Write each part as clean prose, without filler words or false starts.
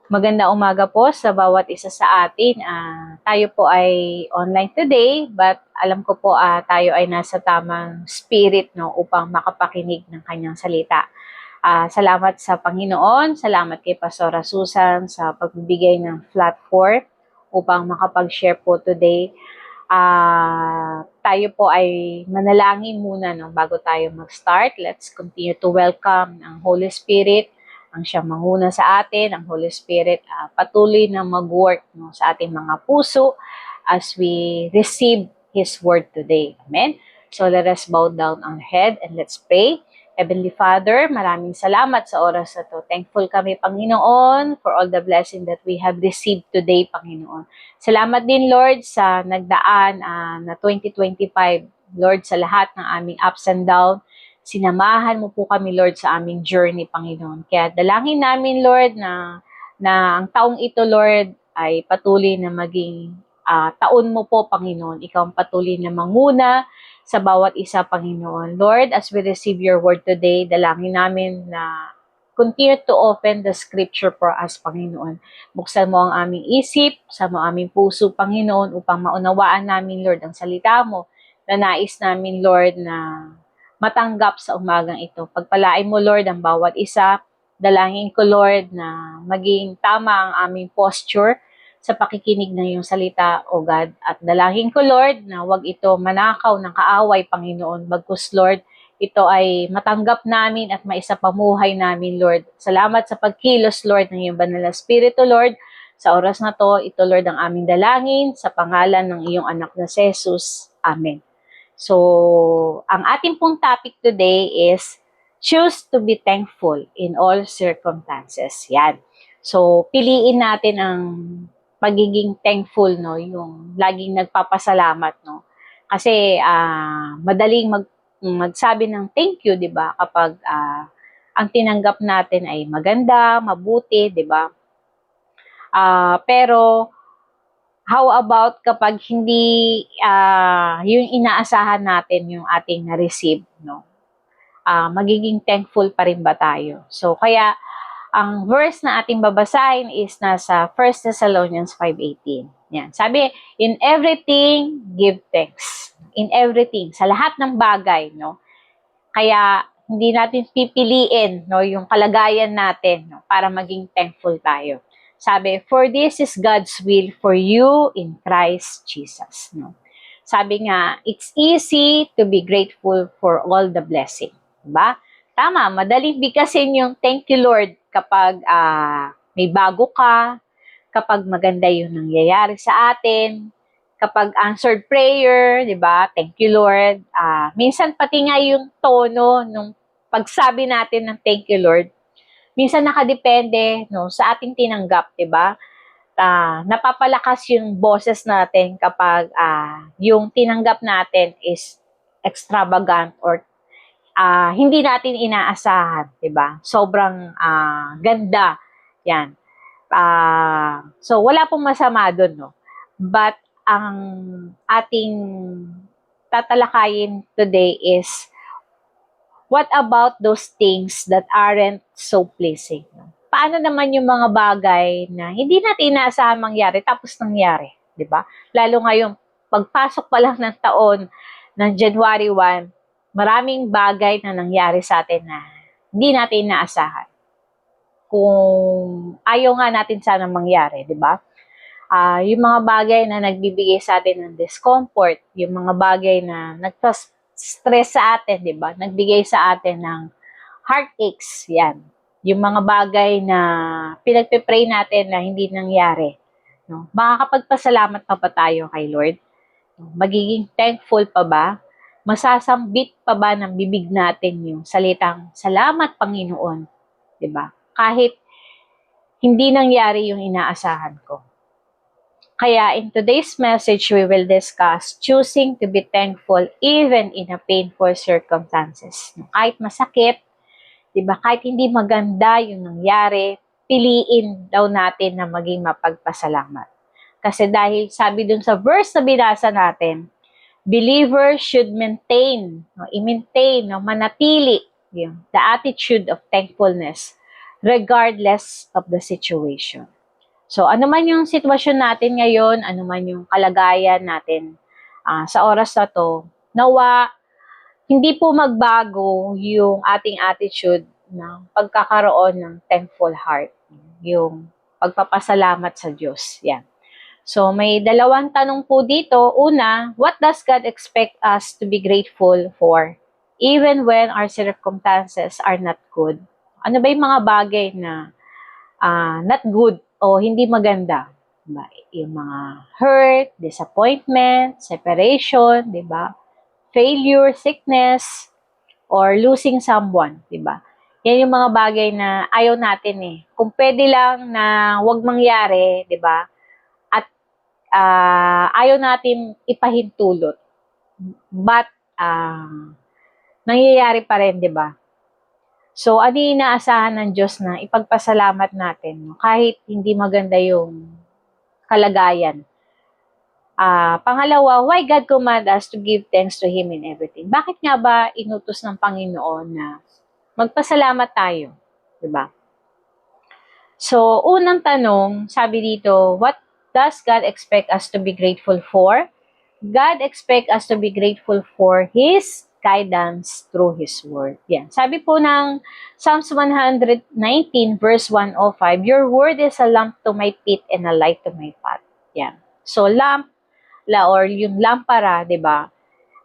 Maganda umaga po sa bawat isa sa atin. Tayo po ay online today, but alam ko po tayo ay nasa tamang spirit, no, upang makapakinig ng kanyang salita. Salamat sa Panginoon, salamat kay Pastora Susan sa pagbibigay ng platform upang makapag-share po today. Tayo po ay manalangin muna, no, bago tayo mag-start. Let's continue to welcome ang Holy Spirit, ang siyang manguna sa atin, ang Holy Spirit, patuloy na mag-work, no, sa ating mga puso as we receive His Word today. Amen? So let us bow down our head and let's pray. Heavenly Father, maraming salamat sa oras na to. Thankful kami, Panginoon, for all the blessing that we have received today, Panginoon. Salamat din, Lord, sa nagdaan na 2025. Lord, sa lahat ng aming ups and downs, sinamahan mo po kami, Lord, sa aming journey, Panginoon. Kaya dalangin namin, Lord, na ang taong ito, Lord, ay patuloy na maging taon mo po, Panginoon. Ikaw ang patuloy na manguna sa bawat isa, Panginoon. Lord, as we receive your word today, dalangin namin na continue to open the scripture for us, Panginoon. Buksan mo ang aming isip, buksan mo ang aming puso, Panginoon, upang maunawaan namin, Lord, ang salita mo na nais namin, Lord, na matanggap sa umagang ito. Pagpalain mo, Lord, ang bawat isa. Dalangin ko, Lord, na maging tama ang aming posture sa pakikinig ng iyong salita, O God. At dalangin ko, Lord, na wag ito manakaw ng kaaway, Panginoon. Bagkus, Lord, ito ay matanggap namin at maisapamuhay namin, Lord. Salamat sa pagkilos, Lord, ng iyong banal na Espiritu, Lord. Sa oras na to, ito, Lord, ang aming dalangin sa pangalan ng iyong anak na si Jesus. Amen. So, ang ating pong topic today is choose to be thankful in all circumstances. Yan. So, piliin natin ang pagiging thankful, no, yung laging nagpapasalamat, no. Kasi madaling magsabi ng thank you, 'di ba? Kapag ang tinanggap natin ay maganda, mabuti, 'di ba? Pero how about kapag hindi yung inaasahan natin yung ating na-receive, no? Magiging thankful pa rin ba tayo? So kaya ang verse na ating babasahin is nasa 1 Thessalonians 5:18. Yan. Sabi, in everything, give thanks. In everything, sa lahat ng bagay, no? Kaya, hindi natin pipiliin, no, yung kalagayan natin, no, para maging thankful tayo. Sabi, for this is God's will for you in Christ Jesus, no? Sabi nga, it's easy to be grateful for all the blessing. Diba? Tama, madaling bigkasin yung thank you, Lord, kapag may bago ka, kapag maganda yung nangyayari sa atin, kapag answered prayer, di ba? Thank you, Lord. Minsan pati nga yung tono nung pagsabi natin ng thank you, Lord, minsan nakadepende, no, sa ating tinanggap, di ba? Napapalakas yung boses natin kapag yung tinanggap natin is extravagant or hindi natin inaasahan, 'di ba? Sobrang ganda. 'Yan. So wala pong masama doon, no. But ang ating tatalakayin today is what about those things that aren't so pleasing? Paano naman yung mga bagay na hindi natin inaasahan mangyari tapos nangyari, 'di ba? Lalo ngayong pagpasok pa lang ng taon ng January 1, maraming bagay na nangyari sa atin na hindi natin inaasahan. Kung ayaw nga natin sana mangyari, di ba? Yung mga bagay na nagbibigay sa atin ng discomfort, yung mga bagay na nagpa-stress sa atin, di ba? Nagbigay sa atin ng heartaches, yan. Yung mga bagay na pinagpe-pray natin na hindi nangyari. No? Makakapagpasalamat pa ba tayo kay Lord? Magiging thankful pa ba? Masasambit pa ba ng bibig natin yung salitang, salamat Panginoon, 'di ba? Kahit hindi nangyari yung inaasahan ko. Kaya in today's message, we will discuss choosing to be thankful even in a painful circumstances. Kahit masakit, 'di ba? Kahit hindi maganda yung nangyari, piliin daw natin na maging mapagpasalamat. Kasi dahil sabi dun sa verse na binasa natin, believers should maintain, manatili the attitude of thankfulness regardless of the situation. So, ano man yung sitwasyon natin ngayon, ano man yung kalagayan natin sa oras na to, nawa hindi po magbago yung ating attitude ng pagkakaroon ng thankful heart, yung pagpapasalamat sa Diyos. Yan. So, may dalawang tanong po dito. Una, what does God expect us to be grateful for even when our circumstances are not good? Ano ba yung mga bagay na not good o hindi maganda? Diba? Yung mga hurt, disappointment, separation, di ba? Failure, sickness, or losing someone, di ba? Yan yung mga bagay na ayaw natin eh. Kung pwede lang na wag mangyari, di ba? At ayaw natin ipahintulot. But, nangyayari pa rin, di ba? So, ano yung inaasahan ng Diyos na ipagpasalamat natin, no? Kahit hindi maganda yung kalagayan. Pangalawa, why God command us to give thanks to Him in everything? Bakit nga ba inutos ng Panginoon na magpasalamat tayo? Diba? So, unang tanong, sabi dito, what does God expect us to be grateful for? God expect us to be grateful for His guidance through His Word. Yan. Sabi po ng Psalms 119 verse 105, your word is a lamp to my feet and a light to my path. Yan. So, lamp, or yung lampara, di ba?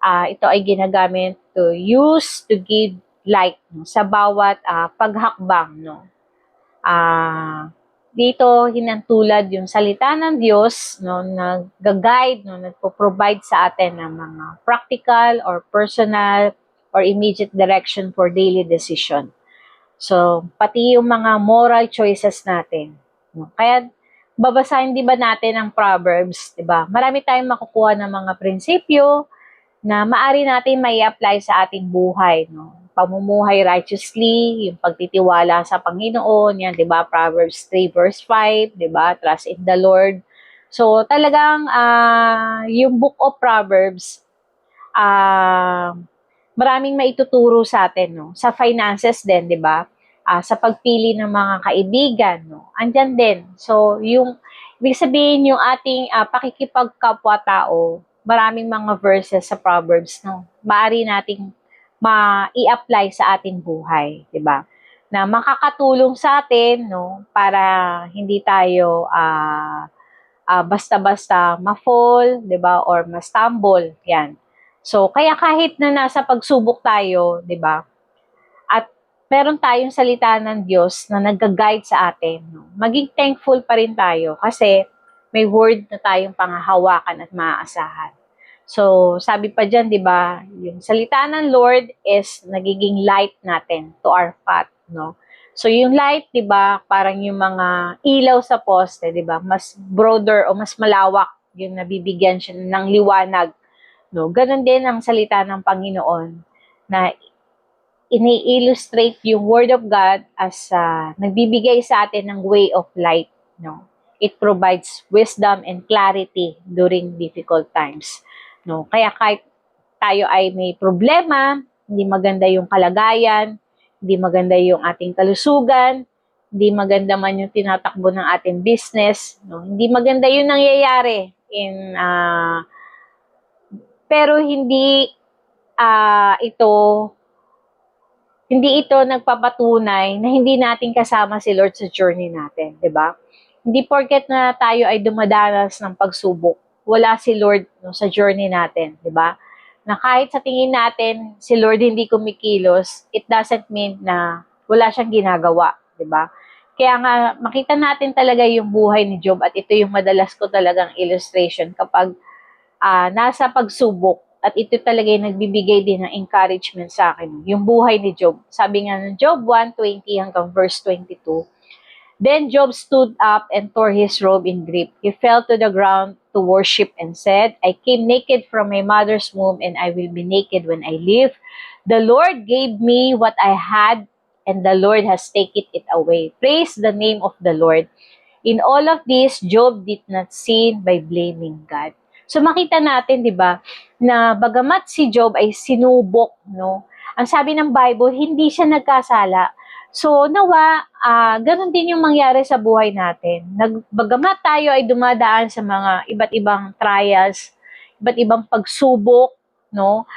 Ito ay ginagamit to use to give light no, sa bawat paghakbang. No? Dito hinantulad yung salita ng Diyos no, nag-guide, no, nagpo-provide sa atin ng mga practical or personal or immediate direction for daily decision. So, pati yung mga moral choices natin. No? Kaya, babasahin di ba natin ang Proverbs, di ba? Marami tayong makukuha ng mga prinsipyo na maari natin may apply sa ating buhay, no? Pamumuhay righteously, yung pagtitiwala sa Panginoon, yan, 'di ba? Proverbs 3 verse 5, 'di ba? Trust in the Lord. So, talagang yung Book of Proverbs maraming maituturo sa atin, no? Sa finances din, 'di ba? Sa pagpili ng mga kaibigan, no? Andyan din. So, yung ibig sabihin yung ating pakikipagkapwa-tao, maraming mga verses sa Proverbs, no? Maaari nating ma-i-apply sa ating buhay, 'di ba? Na makakatulong sa atin, no, para hindi tayo basta-basta ma-fall, 'di ba, or ma-stumble, 'yan. So, kaya kahit na nasa pagsubok tayo, 'di ba? At meron tayong salita ng Diyos na nagga-guide sa atin, no? Maging thankful pa rin tayo kasi may word na tayong panghahawakan at maaasahan. So, sabi pa dyan, di ba, yung salita ng Lord is nagiging light natin to our path, no? So, yung light, di ba, parang yung mga ilaw sa poste, di ba, mas broader o mas malawak yung nabibigyan siya ng liwanag, no? Ganon din ang salita ng Panginoon na ini-illustrate yung Word of God as nagbibigay sa atin ng way of light, no? It provides wisdom and clarity during difficult times. No, kaya kahit tayo ay may problema, hindi maganda yung kalagayan, hindi maganda yung ating kalusugan, hindi maganda man yung tinatakbo ng ating business, no? Hindi maganda yung nangyayari pero hindi ito nagpapatunay na hindi natin kasama si Lord sa journey natin, 'di ba? Hindi porket na tayo ay dumadanas ng pagsubok, wala si Lord no, sa journey natin, di ba? Na kahit sa tingin natin, si Lord hindi kumikilos, it doesn't mean na wala siyang ginagawa, di ba? Kaya nga, makita natin talaga yung buhay ni Job at ito yung madalas ko talagang illustration kapag nasa pagsubok at ito talaga yung nagbibigay din ng encouragement sa akin. Yung buhay ni Job. Sabi nga ng Job 1:20 hanggang verse 22, then Job stood up and tore his robe in grief. He fell to the ground to worship and said, I came naked from my mother's womb and I will be naked when I live. The Lord gave me what I had and the Lord has taken it away. Praise the name of the Lord. In all of this, Job did not sin by blaming God. So makita natin, di ba, na bagamat si Job ay sinubok, no? Ang sabi ng Bible, hindi siya nagkasala. So, nawa, ganun din yung mangyari sa buhay natin. Bagamat tayo ay dumadaan sa mga iba't ibang trials, iba't ibang pagsubok, no?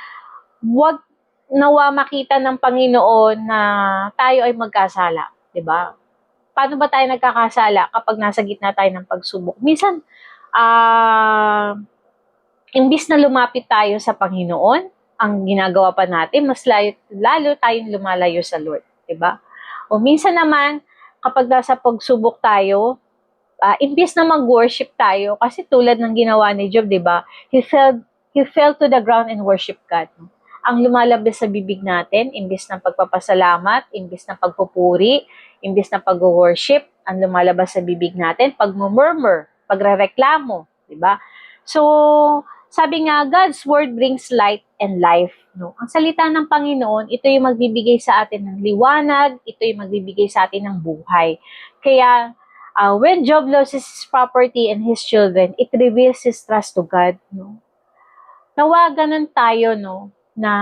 Huwag nawa makita ng Panginoon na tayo ay magkasala, 'di ba? Paano ba tayo nagkakasala kapag nasa gitna tayo ng pagsubok? Minsan, ah, imbis na lumapit tayo sa Panginoon, ang ginagawa pa natin, mas lalo tayong lumalayo sa Lord, 'di ba? O minsan naman, kapag nasa pagsubok tayo, imbis na mag-worship tayo, kasi tulad ng ginawa ni Job, 'di ba? He fell to the ground and worship God. No? Ang lumalabas sa bibig natin, imbis ng pagpapasalamat, imbis ng pagpupuri, imbis ng pag-worship, ang lumalabas sa bibig natin, pag-murmur, pagrereklamo, 'di ba? So, sabi nga, God's word brings light and life. No? Ang salita ng Panginoon, ito yung magbibigay sa atin ng liwanag, ito yung magbibigay sa atin ng buhay. Kaya, when Job loses his property and his children, it reveals his trust to God. No? Nawa ganun tayo, no? Na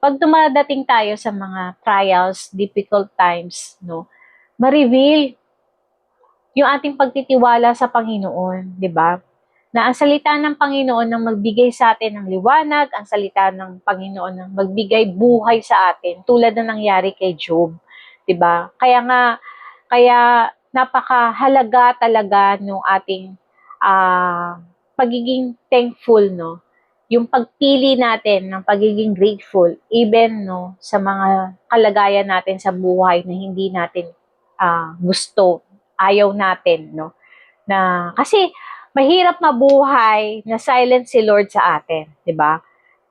pag dumadating tayo sa mga trials, difficult times, no? Ma-reveal yung ating pagtitiwala sa Panginoon, di ba? Na ang salita ng Panginoon na magbigay sa atin ng liwanag, ang salita ng Panginoon na magbigay buhay sa atin, tulad na nangyari kay Job, 'di ba? Kaya napakahalaga talaga ng ating pagiging thankful, no? Yung pagpili natin ng pagiging grateful, even no sa mga kalagayan natin sa buhay na hindi natin gusto, ayaw natin, no? Na kasi mahirap mabuhay na silent si Lord sa atin, 'di ba?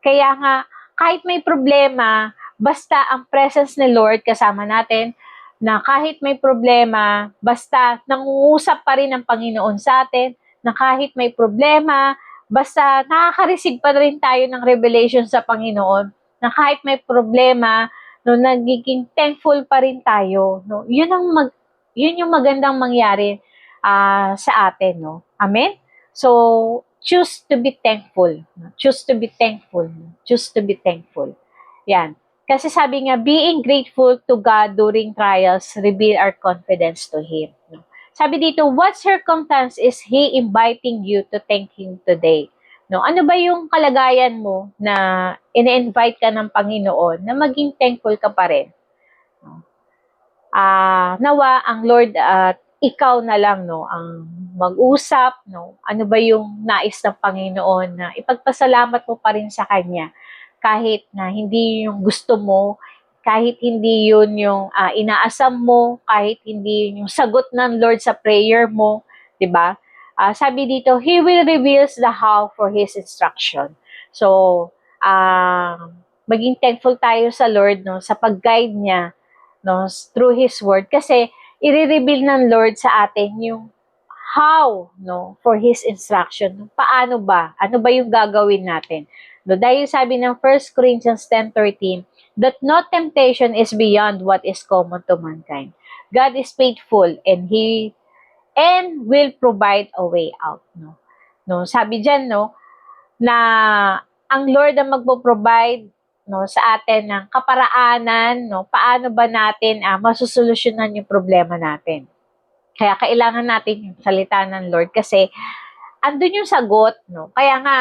Kaya nga kahit may problema, basta ang presence ni Lord kasama natin, na kahit may problema, basta nangungusap pa rin ang Panginoon sa atin, na kahit may problema, basta nakaka-receive pa rin tayo ng revelation sa Panginoon, na kahit may problema, no, nagiging thankful pa rin tayo, no. Yun yung magandang mangyari sa atin, no? Amen? So, choose to be thankful. Choose to be thankful. Choose to be thankful. Yan. Kasi sabi nga, being grateful to God during trials reveal our confidence to Him. Sabi dito, what circumstance is He inviting you to thank Him today? No, ano ba yung kalagayan mo na ine-invite ka ng Panginoon na maging thankful ka pa rin? Nawa ang Lord at ikaw na lang, no, ang mag-usap, no, ano ba yung nais ng Panginoon na ipagpasalamat mo pa rin sa Kanya kahit na hindi yung gusto mo, kahit hindi yun yung inaasam mo, kahit hindi yun yung sagot ng Lord sa prayer mo, 'di ba? Sabi dito, He will reveals the how for His instruction. So, maging thankful tayo sa Lord, no, sa pag-guide niya, no, through His Word, kasi i-reveal ng Lord sa atin yung how, no, for His instruction. Paano ba? Ano ba yung gagawin natin? No, dahil sabi ng 1 Corinthians 10:13, that no temptation is beyond what is common to mankind. God is faithful and will provide a way out. No, sabi diyan, no, na ang Lord ang magpo-provide, no, sa atin ng kaparaanan, no, paano ba natin masusolusyonan yung problema natin. Kaya kailangan natin yung salita ng Lord kasi andun yung sagot, no. Kaya nga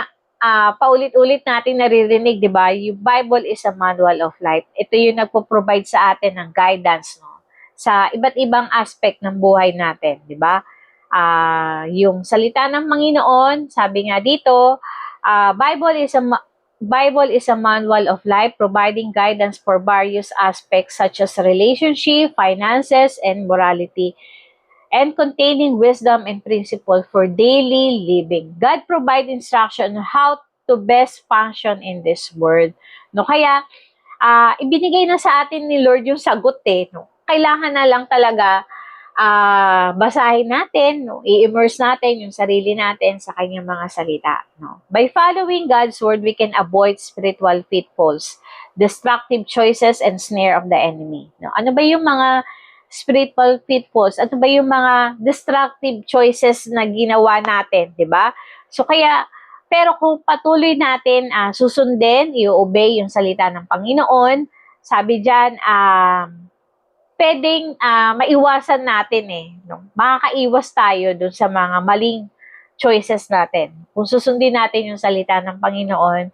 paulit-ulit natin naririnig, 'di ba? Yung Bible is a manual of life. Ito yung nagpo-provide sa atin ng guidance, no, sa iba't ibang aspect ng buhay natin, 'di ba? Yung salita ng Panginoon, sabi nga dito, Bible is a manual of life providing guidance for various aspects such as relationship, finances, and morality, and containing wisdom and principle for daily living. God provide instruction on how to best function in this world. No, kaya ibinigay na sa atin ni Lord yung sagot, no. Kailangan na lang talaga basahin natin, no, i-immerse natin yung sarili natin sa kanyang mga salita, no. By following God's word, we can avoid spiritual pitfalls, destructive choices, and snare of the enemy. No, ano ba yung mga spiritual pitfalls? Ano ba yung mga destructive choices na ginawa natin, 'di ba? So kaya, pero kung patuloy natin susundin, i-obey yung salita ng Panginoon, sabi diyan, pwedeng maiwasan natin eh. No? Makakaiwas tayo dun sa mga maling choices natin. Kung susundin natin yung salita ng Panginoon,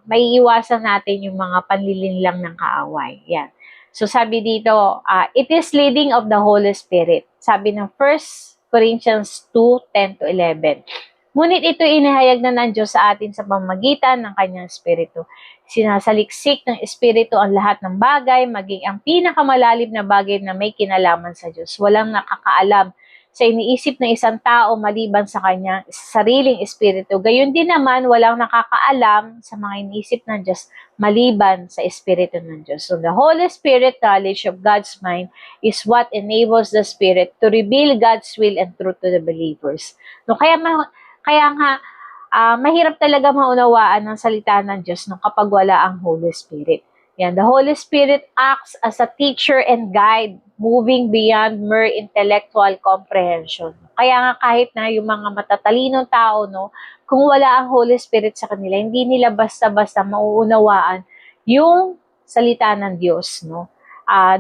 maiiwasan natin yung mga panlilinlang ng kaaway. Yan. So sabi dito, it is leading of the Holy Spirit. Sabi ng 1 Corinthians 2:10 to 11. Ngunit ito inihayag na ng Diyos sa atin sa pamamagitan ng kanyang Espiritu. Sinasaliksik ng Espiritu ang lahat ng bagay, maging ang pinakamalalim na bagay na may kinalaman sa Diyos. Walang nakakaalam sa iniisip ng isang tao maliban sa kanyang sariling espiritu. Gayon din naman, walang nakakaalam sa mga iniisip ng Diyos maliban sa espiritu ng Diyos. So the Holy Spirit knowledge of God's mind is what enables the Spirit to reveal God's will and truth to the believers. No, kaya nga, mahirap talaga maunawaan ng salita ng Diyos no, kapag wala ang Holy Spirit. Yan, the Holy Spirit acts as a teacher and guide, moving beyond mere intellectual comprehension. Kaya nga kahit na yung mga matatalinong tao, no, kung wala ang Holy Spirit sa kanila, hindi nila basta-basta mauunawaan yung salita ng Diyos. No?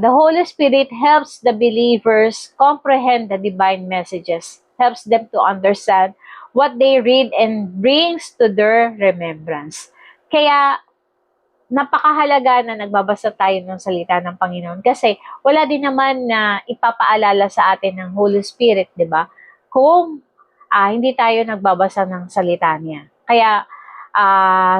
The Holy Spirit helps the believers comprehend the divine messages, helps them to understand what they read and brings to their remembrance. Kaya napakahalaga na nagbabasa tayo ng salita ng Panginoon kasi wala din naman na ipapaalala sa atin ng Holy Spirit, di ba? Kung hindi tayo nagbabasa ng salita niya. Kaya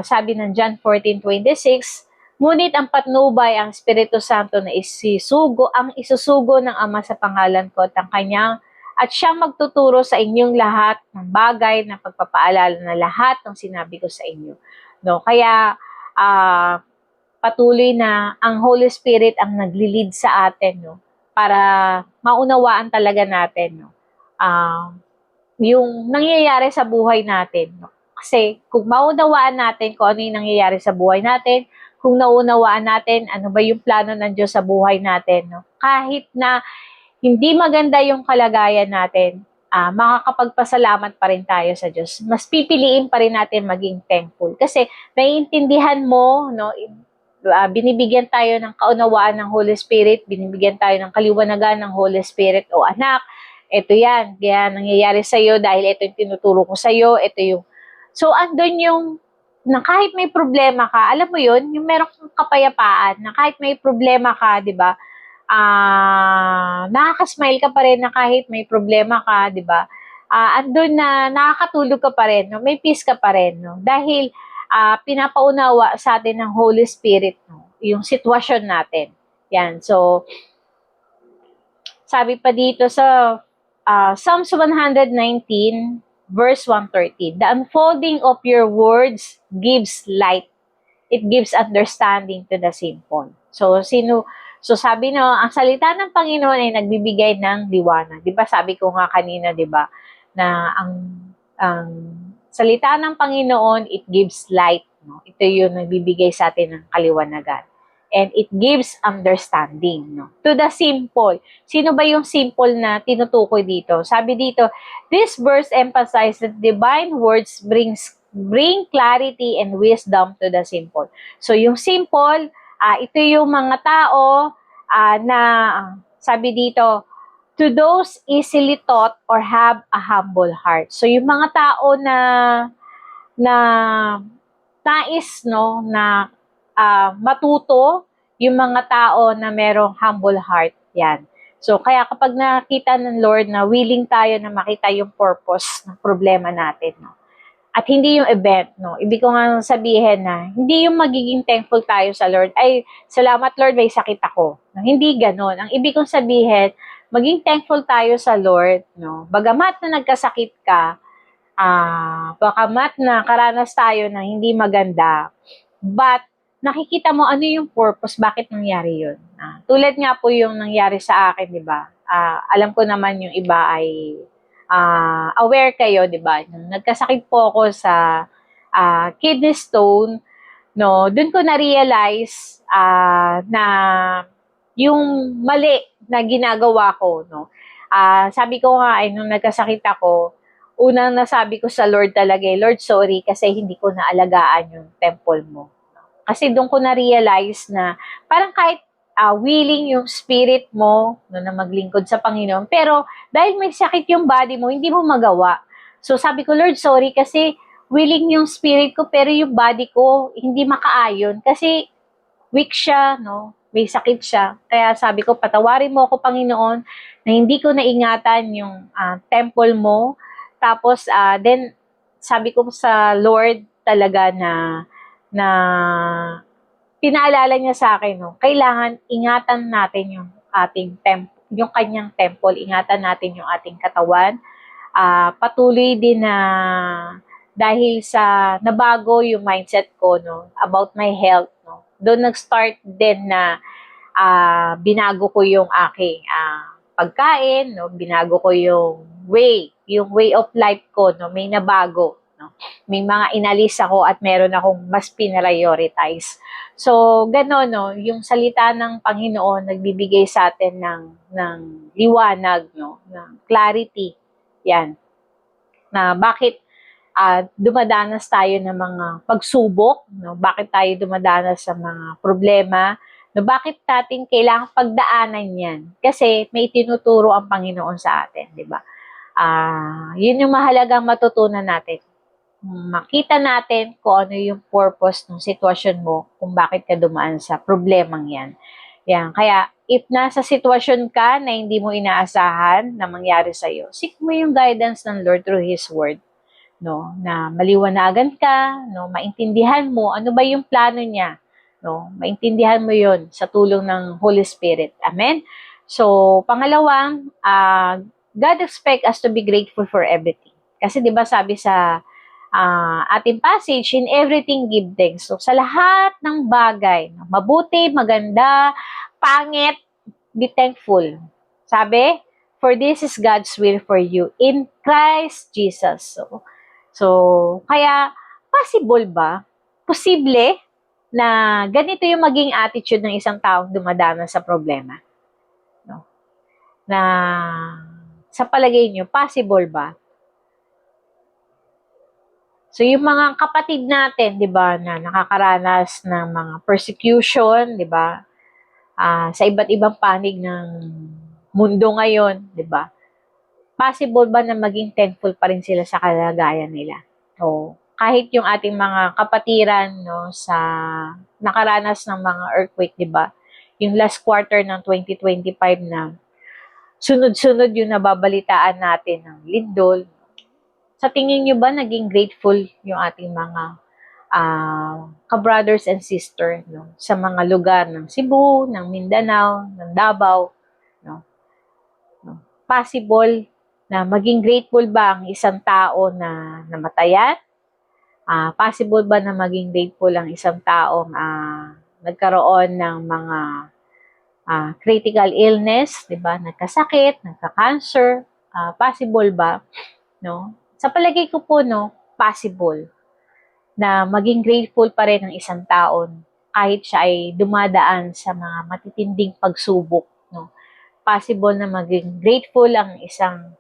sabi ng John 14:26, ngunit ang patnubay ang Espiritu Santo na isusugo ng Ama sa pangalan ko at siyang magtuturo sa inyong lahat ng bagay na pagpapaalala na lahat ng sinabi ko sa inyo. No, kaya patuloy na ang Holy Spirit ang nagli-lead sa atin, no? Para maunawaan talaga natin, no? Yung nangyayari sa buhay natin, no? Kasi kung maunawaan natin kung ano yung nangyayari sa buhay natin, kung naunawaan natin ano ba yung plano ng Diyos sa buhay natin, no? Kahit na hindi maganda yung kalagayan natin, makakapagpasalamat pa rin tayo sa Diyos. Mas pipiliin pa rin natin maging thankful. Kasi naiintindihan mo, no, binibigyan tayo ng kaunawaan ng Holy Spirit, binibigyan tayo ng kaliwanagan ng Holy Spirit, o anak, ito yan, kaya nangyayari sa'yo dahil ito yung tinuturo ko sa'yo, ito yung... So, andun yung, na kahit may problema ka, alam mo yun, yung meron kang kapayapaan, na kahit may problema ka, di ba, nakaka-smile ka pa rin na kahit may problema ka, di ba? Andun na nakakatulog ka pa rin, no? May peace ka pa rin, no? Dahil pinapaunawa sa atin ng Holy Spirit, no? Yung sitwasyon natin. Yan. So, sabi pa dito sa Psalms 119, verse 113, the unfolding of your words gives light. It gives understanding to the simple. So sabi no, ang salita ng Panginoon ay nagbibigay ng liwanag. 'Di ba? Sabi ko nga kanina, 'di ba, na ang salita ng Panginoon, it gives light, no? Ito 'yung nagbibigay sa atin ng kaliwanagan. And it gives understanding, no? To the simple. Sino ba 'yung simple na tinutukoy dito? Sabi dito, this verse emphasizes that divine words bring clarity and wisdom to the simple. So 'yung simple, ito yung mga tao na sabi dito, to those easily taught or have a humble heart. So yung mga tao na nais, no, na matuto, yung mga tao na merong humble heart, yan. So kaya kapag nakita ng Lord na willing tayo na makita yung purpose ng problema natin, no, at hindi yung event, no? Ibig ko nga sabihin na, hindi yung magiging thankful tayo sa Lord, ay, salamat Lord, may sakit ako. No? Hindi ganon. Ang ibig kong sabihin, maging thankful tayo sa Lord, no? Bagamat na nagkasakit ka, bagamat na karanas tayo na hindi maganda, but, nakikita mo ano yung purpose, bakit nangyari yun. Tulad nga po yung nangyari sa akin, di ba? Alam ko naman yung iba ay aware kayo, di ba? Nagkasakit po ako sa kidney stone, no, dun ko na-realize na yung mali na ginagawa ko, no. Sabi ko nga, nung nagkasakit ako, unang nasabi ko sa Lord talaga, Lord, sorry, kasi hindi ko naalagaan yung temple mo. Kasi doon ko na-realize na parang kahit willing yung spirit mo no, na maglingkod sa Panginoon. Pero dahil may sakit yung body mo, hindi mo magawa. So sabi ko, Lord, sorry kasi willing yung spirit ko pero yung body ko hindi makaayon kasi weak siya, no? May sakit siya. Kaya sabi ko, patawarin mo ako, Panginoon, na hindi ko naingatan yung temple mo. Tapos, then, sabi ko sa Lord talaga na pinaalala niya sa akin, no, kailangan ingatan natin yung ating yung kanyang temple, ingatan natin yung ating katawan. Patuloy din na dahil sa nabago yung mindset ko no about my health no. Doon nag-start din na binago ko yung aking pagkain no, binago ko yung way of life ko no, may nabago no. May mga inalis ako at meron akong mas pinrioritize. So, gano'n, no, yung salita ng Panginoon nagbibigay sa atin ng liwanag, no, ng clarity. Yan. Na bakit dumadanas tayo ng mga pagsubok, no? Bakit tayo dumadanas sa mga problema, no? Bakit natin kailangang pagdaanan yan? Kasi may tinuturo ang Panginoon sa atin, di ba? Yun yung mahalagang matutunan natin. Makita natin kung ano yung purpose ng sitwasyon mo, kung bakit ka dumaan sa problemang yan. Yan. Kaya, if nasa sitwasyon ka na hindi mo inaasahan na mangyari sa'yo, seek mo yung guidance ng Lord through His Word. No, na maliwanagan ka, no, maintindihan mo ano ba yung plano niya, no? Maintindihan mo 'yon sa tulong ng Holy Spirit. Amen. So, pangalawang, God expect us to be grateful for everything. Kasi 'di ba sabi sa ating passage, in everything give thanks. So, sa lahat ng bagay, no, mabuti, maganda, pangit, be thankful. Sabi, for this is God's will for you in Christ Jesus. So, kaya, possible ba? Posible na ganito yung maging attitude ng isang taong dumadanas sa problema? No? Na, sa palagay nyo, possible ba? So, yung mga kapatid natin, di ba, na nakakaranas ng mga persecution, di ba, sa iba't ibang panig ng mundo ngayon, di ba, possible ba na maging thankful pa rin sila sa kalagayan nila? So, kahit yung ating mga kapatiran no sa nakaranas ng mga earthquake, 'di ba? Yung last quarter ng 2025 na sunod-sunod yung nababalitaan natin ng lindol. Sa tingin niyo ba naging grateful yung ating mga ka-brothers and sister no sa mga lugar ng Cebu, ng Mindanao, ng Davao, no? Possible na maging grateful ba ang isang tao na namatayan? Possible ba na maging grateful ang isang taong nagkaroon ng mga critical illness, 'di ba? Nagkasakit, nagka-cancer, possible ba, no? Sa palagay ko po no, possible na maging grateful pa rin ang isang taon kahit siya ay dumadaan sa mga matitinding pagsubok, no? Possible na maging grateful ang isang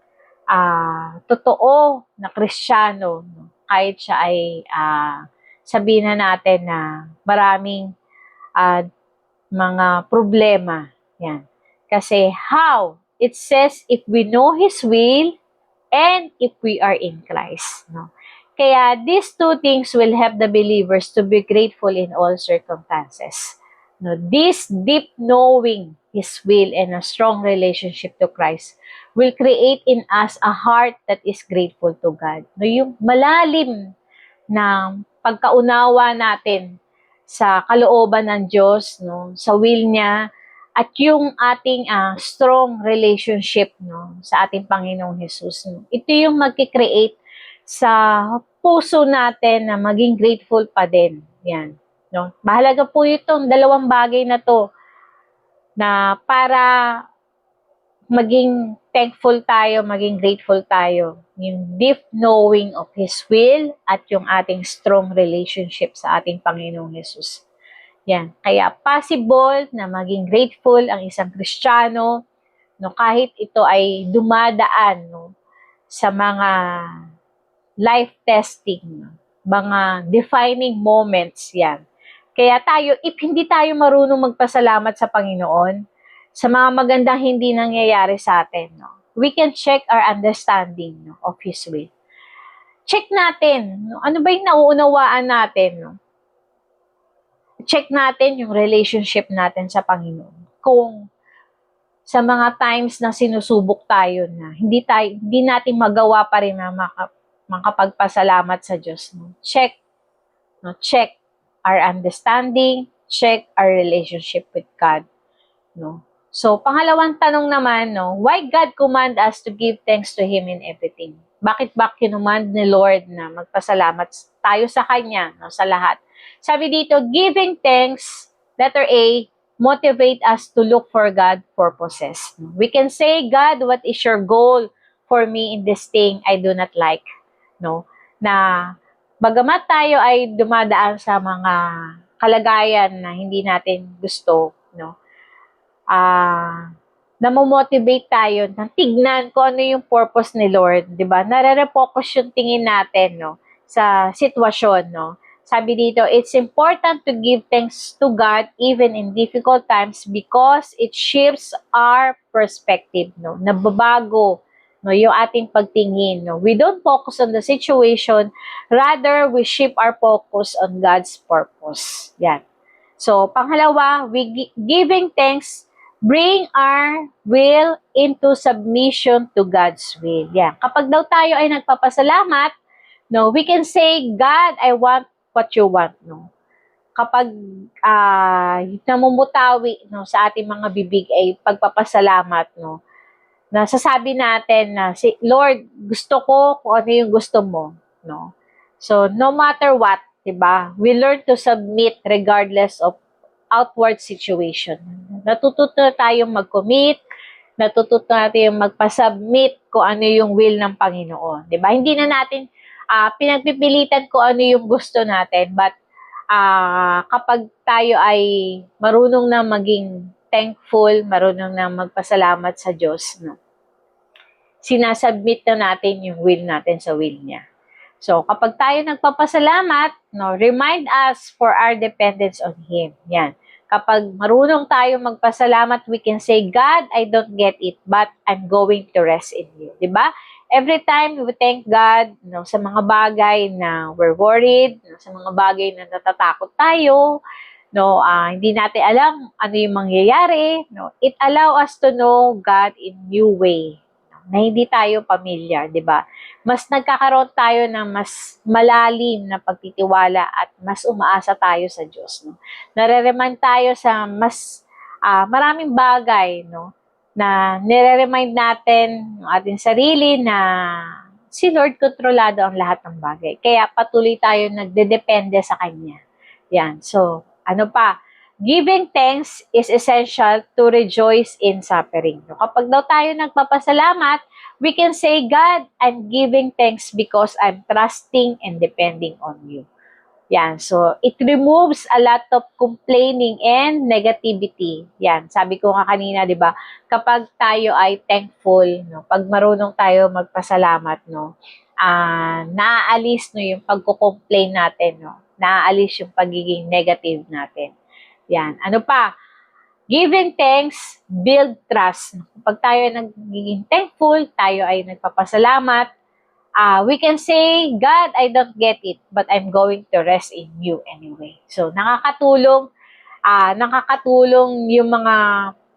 totoo na Kristiyano, no? Kahit siya ay sabihin na natin na maraming mga problema. Yan. Kasi how? It says, if we know His will and if we are in Christ. No? Kaya these two things will help the believers to be grateful in all circumstances. No, this deep knowing His will and a strong relationship to Christ will create in us a heart that is grateful to God. No, yung malalim na pagkaunawa natin sa kalooban ng Diyos, no, sa will niya, at yung ating strong relationship no, sa ating Panginoong Jesus. No. Ito yung magkikreate sa puso natin na maging grateful pa din. Yan. No? Mahalaga po itong dalawang bagay na to na para maging thankful tayo, maging grateful tayo. Yung deep knowing of His will at yung ating strong relationship sa ating Panginoong Jesus. Yan. Kaya possible na maging grateful ang isang Kristiyano no, kahit ito ay dumadaan no, sa mga life testing, no, mga defining moments yan. Kaya tayo, if hindi tayo marunong magpasalamat sa Panginoon, sa mga magandang hindi nangyayari sa atin, no, we can check our understanding, no, of His will. Check natin, no, ano ba yung nauunawaan natin, no? Check natin yung relationship natin sa Panginoon. Kung sa mga times na sinusubok tayo na hindi natin magawa pa rin na makapagpasalamat sa Diyos, no? Check, no? Check our understanding, check our relationship with God, no? So, pangalawang tanong naman, no, why God command us to give thanks to Him in everything? Bakit ba kinumand ni Lord na magpasalamat tayo sa Kanya, no, sa lahat? Sabi dito, giving thanks, letter A, motivate us to look for God purposes. We can say, God, what is your goal for me in this thing I do not like? No? Na bagamat tayo ay dumadaan sa mga kalagayan na hindi natin gusto, no? Namomotivate tayo na tignan kung ano yung purpose ni Lord, 'di ba? Nare-refocus yung tingin natin, no, sa sitwasyon, no. Sabi dito, it's important to give thanks to God even in difficult times because it shifts our perspective, no. Nababago, no, yung ating pagtingin, no. We don't focus on the situation, rather we shift our focus on God's purpose. Yan. So, pangalawa, giving thanks bring our will into submission to God's will. Yan. Kapag daw tayo ay nagpapasalamat, no, we can say, God, I want what you want, no. Kapag namumutawi, no, sa ating mga bibig ay pagpapasalamat, no, nasasabi natin na, Lord, gusto ko kung ano yung gusto mo, no. So, no matter what, diba, we learn to submit regardless of outward situation. Natututo tayong mag-commit, natututo tayong magpa-submit kung ano yung will ng Panginoon. Diba? Hindi na natin pinagpipilitan kung ano yung gusto natin, but kapag tayo ay marunong na maging thankful, marunong na magpasalamat sa Diyos, no, sinasubmit na natin yung will natin sa will niya. So, kapag tayo nagpapasalamat, no, remind us for our dependence on Him. Yan. Kapag marunong tayo magpasalamat, we can say, God, I don't get it, but I'm going to rest in you. Diba? Every time we thank God, no, sa mga bagay na we're worried, no, sa mga bagay na natatakot tayo, no, hindi natin alam ano yung mangyayari, no, it allow us to know God in new way, no, na hindi tayo familiar, di ba? Mas nagkakaroon tayo ng mas malalim na pagtitiwala at mas umaasa tayo sa Diyos, no. Nare-remind tayo sa mas maraming bagay, no, na nire-remind natin ng ating sarili na si Lord kontrolado ang lahat ng bagay. Kaya patuloy tayo nagdedepende sa Kanya. Yan. So, ano pa? Giving thanks is essential to rejoice in suffering. Kapag daw tayo nagpapasalamat, we can say, God, I'm giving thanks because I'm trusting and depending on you. Yan. So, it removes a lot of complaining and negativity. Yan. Sabi ko nga kanina, di ba, kapag tayo ay thankful, no, pag marunong tayo magpasalamat, no, naaalis, no, yung pagko-complain natin, no, naaalis yung pagiging negative natin. Yan. Ano pa? Giving thanks, build trust. Kapag tayo ay nagiging thankful, tayo ay nagpapasalamat, we can say, God, I don't get it, but I'm going to rest in you anyway. So, nakakatulong yung mga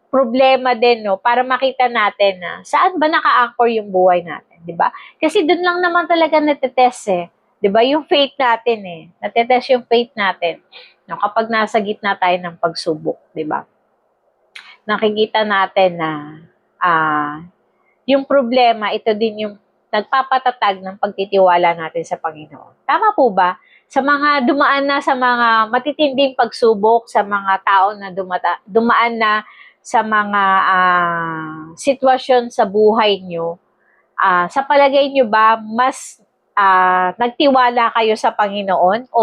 problema din, no, para makita natin na saan ba naka-anchor yung buhay natin, di ba? Kasi dun lang naman talaga natetest eh. Di ba? Yung faith natin eh. Natetest yung faith natin. No, kapag nasa gitna tayo ng pagsubok, di ba? Nakikita natin na yung problema, ito din yung nagpapatatag ng pagtitiwala natin sa Panginoon. Tama po ba? Sa mga dumaan na sa mga matitinding pagsubok, sa mga tao na dumaan na sa mga sitwasyon sa buhay nyo, sa palagay nyo ba, mas nagtiwala kayo sa Panginoon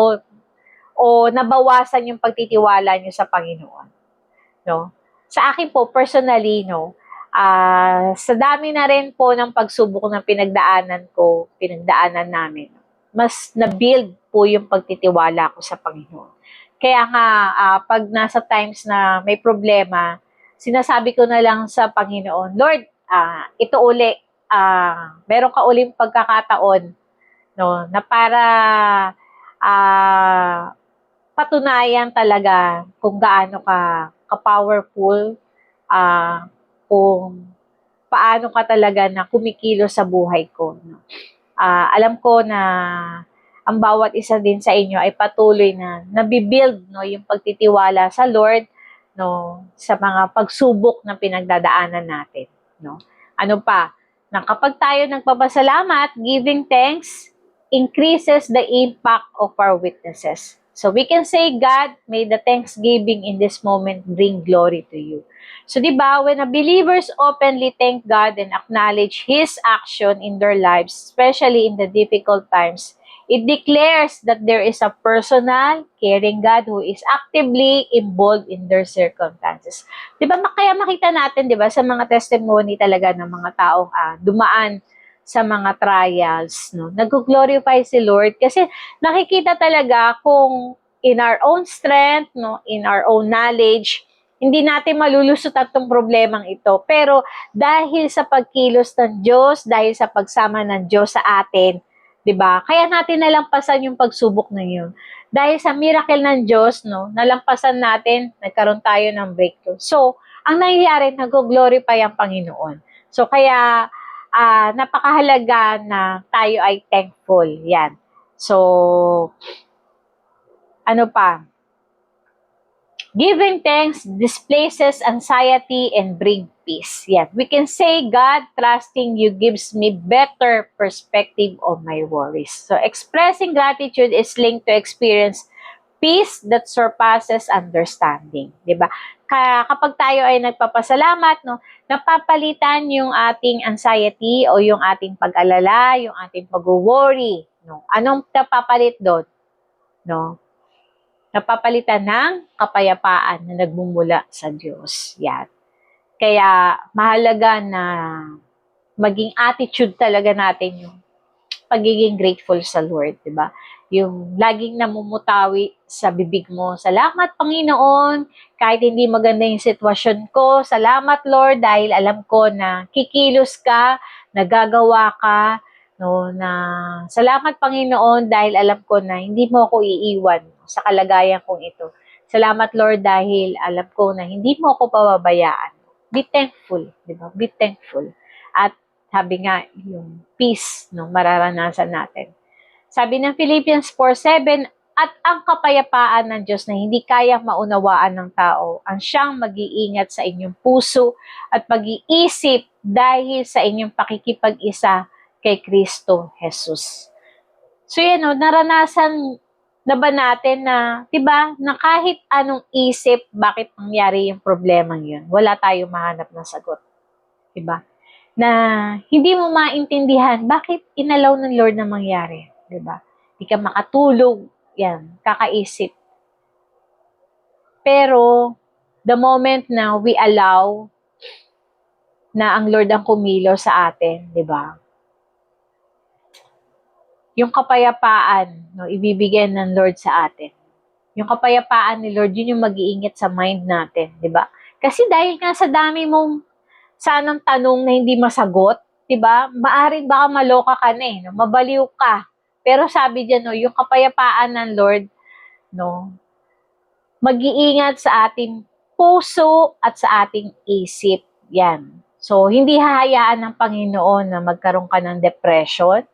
o nabawasan yung pagtitiwala nyo sa Panginoon? No? Sa akin po, personally, no, sa dami na rin po ng pagsubok ng pinagdaanan namin, mas na-build po yung pagtitiwala ko sa Panginoon. Kaya nga, pag nasa times na may problema, sinasabi ko na lang sa Panginoon, Lord, ito uli, meron ka uling pagkakataon, no, na para ah, patunayan talaga kung gaano ka powerful, kung paano ka talaga na kumikilos sa buhay ko. No? Alam ko na ang bawat isa din sa inyo ay patuloy na nabibuild no, yung pagtitiwala sa Lord no, sa mga pagsubok na pinagdadaanan natin. No? Ano pa? Na kapag tayo nagpapasalamat, giving thanks, increases the impact of our witnesses. So we can say, God, may the thanksgiving in this moment bring glory to you. So, di ba, when a believers openly thank God and acknowledge His action in their lives, especially in the difficult times, it declares that there is a personal, caring God who is actively involved in their circumstances. Di ba, kaya makita natin, di ba, sa mga testimony talaga ng mga taong dumaan sa mga trials, no? Nag-glorify si Lord kasi nakikita talaga kung in our own strength, no, in our own knowledge, hindi natin malulusot itong problemang ito. Pero dahil sa pagkilos ng Diyos, dahil sa pagsama ng Diyos sa atin, 'di ba? Kaya natin nalampasan yung pagsubok na yun. Dahil sa miracle ng Diyos, no, nalampasan natin, nagkaroon tayo ng breakthrough. So, ang nangyayari, nag-glorify ang Panginoon. So, kaya napakahalaga na tayo ay thankful. Yan. So, ano pa? Giving thanks displaces anxiety and bring peace. Yan. We can say, God, trusting you gives me better perspective of my worries. So, expressing gratitude is linked to experience peace that surpasses understanding. Diba? Kapag tayo ay nagpapasalamat, no, napapalitan yung ating anxiety o yung ating pag-alala, yung ating pag-worry. No? Anong napapalit doon? No? Napapalitan ng kapayapaan na nagmumula sa Diyos. Yan. Kaya mahalaga na maging attitude talaga natin yung pagiging grateful sa Lord, di ba? Yung laging namumutawi sa bibig mo, salamat Panginoon, kahit hindi maganda yung sitwasyon ko, salamat Lord dahil alam ko na kikilos ka, nagagawa ka, no, na salamat Panginoon dahil alam ko na hindi mo ako iiwan sa kalagayan kong ito. Salamat Lord dahil alam ko na hindi mo ako pababayaan. Be thankful, di ba? Be thankful. At sabi nga, yung peace, no, mararanasan natin. Sabi ng Philippians 4:7, at ang kapayapaan ng Diyos na hindi kayang maunawaan ng tao, ang siyang mag-iingat sa inyong puso at pag-iisip dahil sa inyong pakikipag-isa kay Kristo Jesus. So yan, no, naranasan na ba natin na, diba, na kahit anong isip, bakit nangyari yung problemang yun, wala tayong mahanap na sagot. Diba? Na hindi mo maintindihan bakit inalaw ng Lord na mangyari, 'di ba? Hindi ka makatulog, 'yan, kakaisip. Pero the moment na we allow na ang Lord ang kumilos sa atin, 'di ba? Yung kapayapaan, no, ibibigay ng Lord sa atin. Yung kapayapaan ni Lord, yun yung mag-iingat sa mind natin, 'di ba? Kasi dahil nga sa dami mong sanang tanong na hindi masagot, 'di ba? Maaring baka maloka ka na no? Mabaliw ka. Pero sabi diyan no, yung kapayapaan ng Lord, no, mag-iingat sa ating puso at sa ating isip. Yan. So, hindi hahayaan ng Panginoon na magkaroon ka ng depression.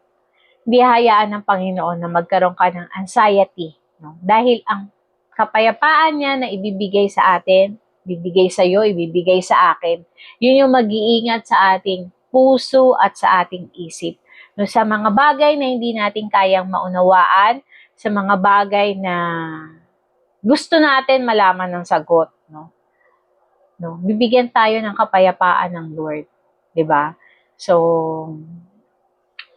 Hindi hahayaan ng Panginoon na magkaroon ka ng anxiety. No? Dahil ang kapayapaan niya na ibibigay sa atin, ibibigay sa iyo, ibibigay sa akin, yun yung mag-iingat sa ating puso at sa ating isip. No, sa mga bagay na hindi natin kayang maunawaan, sa mga bagay na gusto natin malaman ng sagot, no? No, bibigyan tayo ng kapayapaan ng Lord, 'di ba? So,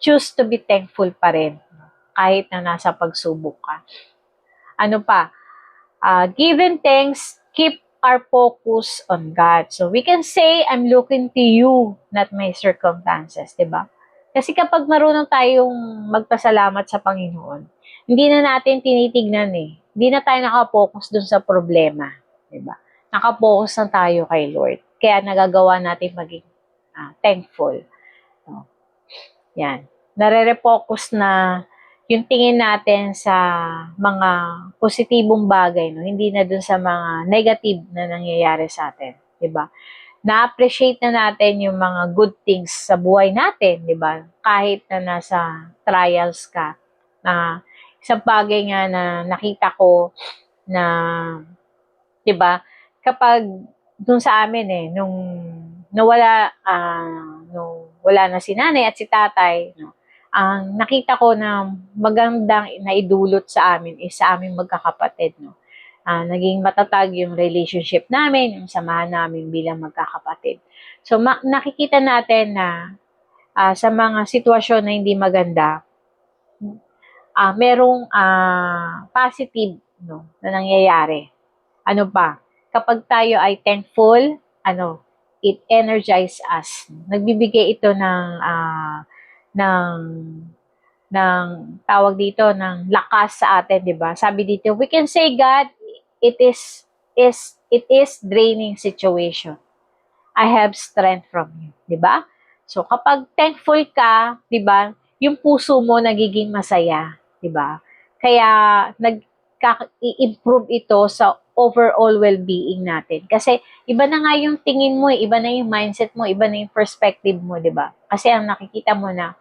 choose to be thankful pa rin kahit na nasa pagsubok ka. Ano pa? Given thanks, keep our focus on God. So, we can say, I'm looking to you, not my circumstances, di ba? Kasi kapag marunong tayong magpasalamat sa Panginoon, hindi na natin tinitignan hindi na tayo nakapokus dun sa problema. Diba? Nakapokus na tayo kay Lord. Kaya nagagawa natin maging thankful. So, yan. Nare-refocus na yung tingin natin sa mga positibong bagay, no? Hindi na dun sa mga negative na nangyayari sa atin. Diba? Na-appreciate na natin yung mga good things sa buhay natin, di ba? Kahit na nasa trials ka. Isang bagay nga na nakita ko na, di ba, kapag dun sa amin nung nawala, nung wala na si nanay at si tatay, no, ang nakita ko na magandang naidulot sa amin is sa aming magkakapatid, no. Naging matatag yung relationship namin, yung samahan namin bilang magkakapatid. So, nakikita natin na sa mga sitwasyon na hindi maganda, merong positive, no, na nangyayari. Ano pa? Kapag tayo ay thankful, it energizes us. Nagbibigay ito ng tawag dito ng lakas sa atin, 'di ba? Sabi dito, we can say God, it is draining situation. I have strength from you, 'di ba? So kapag thankful ka, 'di ba? Yung puso mo nagiging masaya, 'di ba? Kaya i-improve ito sa overall well-being natin. Kasi iba na nga yung tingin mo, iba na yung mindset mo, iba na yung perspective mo, 'di ba? Kasi ang nakikita mo na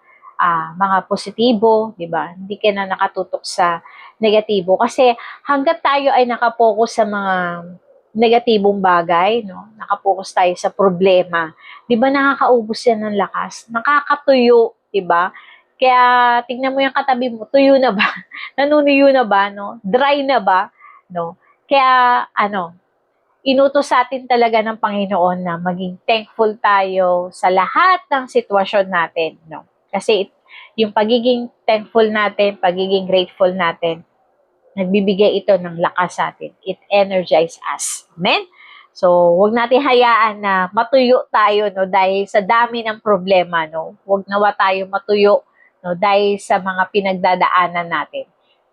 mga positibo, 'di ba? Hindi ka na nakatutok sa negatibo kasi hangga't tayo ay nakapokus sa mga negatibong bagay, no? Nakapokus tayo sa problema. 'Di ba nakakaubos 'yan ng lakas? Nakakatuyo, 'di ba? Kaya tingnan mo yung katabi mo, tuyo na ba? Nanunuyo na ba, no? Dry na ba, no? Kaya inutos sa atin talaga ng Panginoon na maging thankful tayo sa lahat ng sitwasyon natin, no? Kasi yung pagiging thankful natin, pagiging grateful natin, nagbibigay ito ng lakas sa atin. It energizes us. Amen? So, wag natin hayaan na matuyo tayo, no, dahil sa dami ng problema, no. Wag nawa tayo matuyo, no, dahil sa mga pinagdadaanan natin.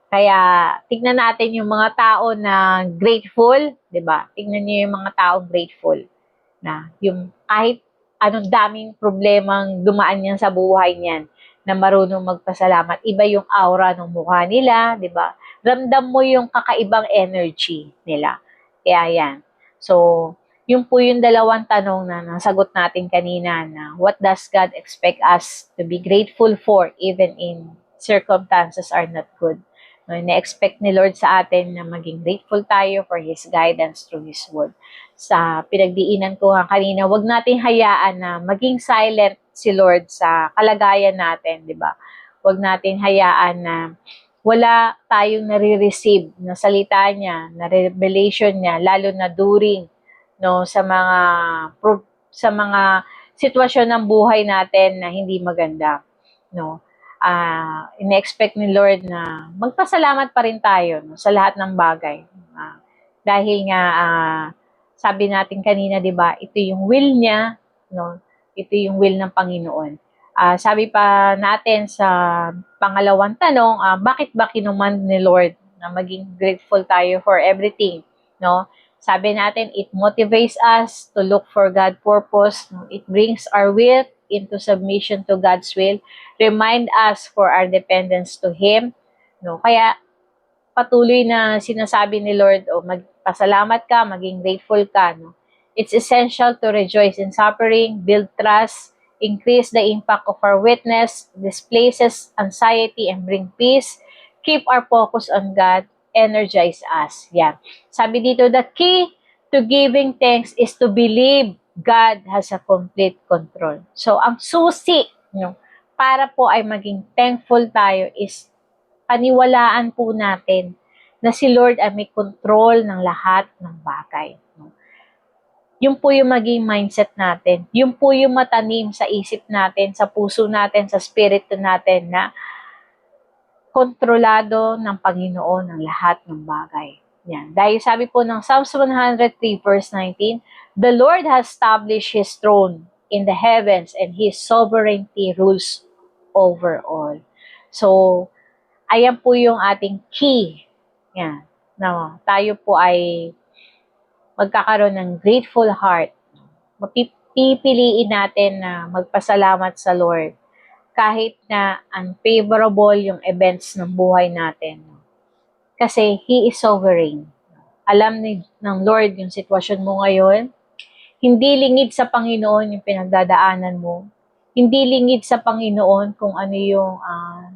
Kaya, tignan natin yung mga tao na grateful, 'di ba? Tignan niyo yung mga tao grateful na yung kahit anong daming problemang dumaan niyan sa buhay niyan, na marunong magpasalamat. Iba yung aura ng mukha nila, 'di ba? Ramdam mo yung kakaibang energy nila. Kaya yan. So, yun po yung dalawang tanong na nasagot natin kanina na what does God expect us to be grateful for even in circumstances are not good. No, na-expect ni Lord sa atin na maging grateful tayo for His guidance through His Word. Sa pinagdiinan ko nga kanina, wag natin hayaan na maging silent si Lord sa kalagayan natin, di ba? Wag natin hayaan na wala tayong nare-receive na salita niya, na revelation niya, lalo na during sa mga sitwasyon ng buhay natin na hindi maganda, no. Ine-expect ni Lord na magpasalamat pa rin tayo, no, sa lahat ng bagay. Dahil nga sabi natin kanina, 'di ba, ito yung will niya, no. Ito yung will ng Panginoon. Sabi pa natin sa pangalawang tanong, bakit ba kinuman ni Lord na maging grateful tayo for everything, no? Sabi natin, it motivates us to look for God's purpose. No? It brings our will into submission to God's will. Remind us for our dependence to Him. No? Kaya patuloy na sinasabi ni Lord, magpasalamat ka, maging grateful ka. No? It's essential to rejoice in suffering, build trust, increase the impact of our witness, displaces anxiety, and bring peace. Keep our focus on God, energize us. Yeah. Sabi dito, the key to giving thanks is to believe God has a complete control. So, ang susi, no, para po ay maging thankful tayo is paniwalaan po natin na si Lord ay may control ng lahat ng bagay. No? Yun po yung maging mindset natin. Yun po yung matanim sa isip natin, sa puso natin, sa spirito natin na kontrolado ng Panginoon ang lahat ng bagay. Yan. Dahil sabi po ng Psalms 103 verse 19, the Lord has established His throne in the heavens and His sovereignty rules over all. So, ayan po yung ating key. Yan. na tayo po ay magkakaroon ng grateful heart. Pipiliin natin na magpasalamat sa Lord kahit na unfavorable yung events ng buhay natin. Kasi He is sovereign. Alam ng Lord yung sitwasyon mo ngayon. Hindi lingid sa Panginoon yung pinagdadaanan mo. Hindi lingid sa Panginoon kung ano yung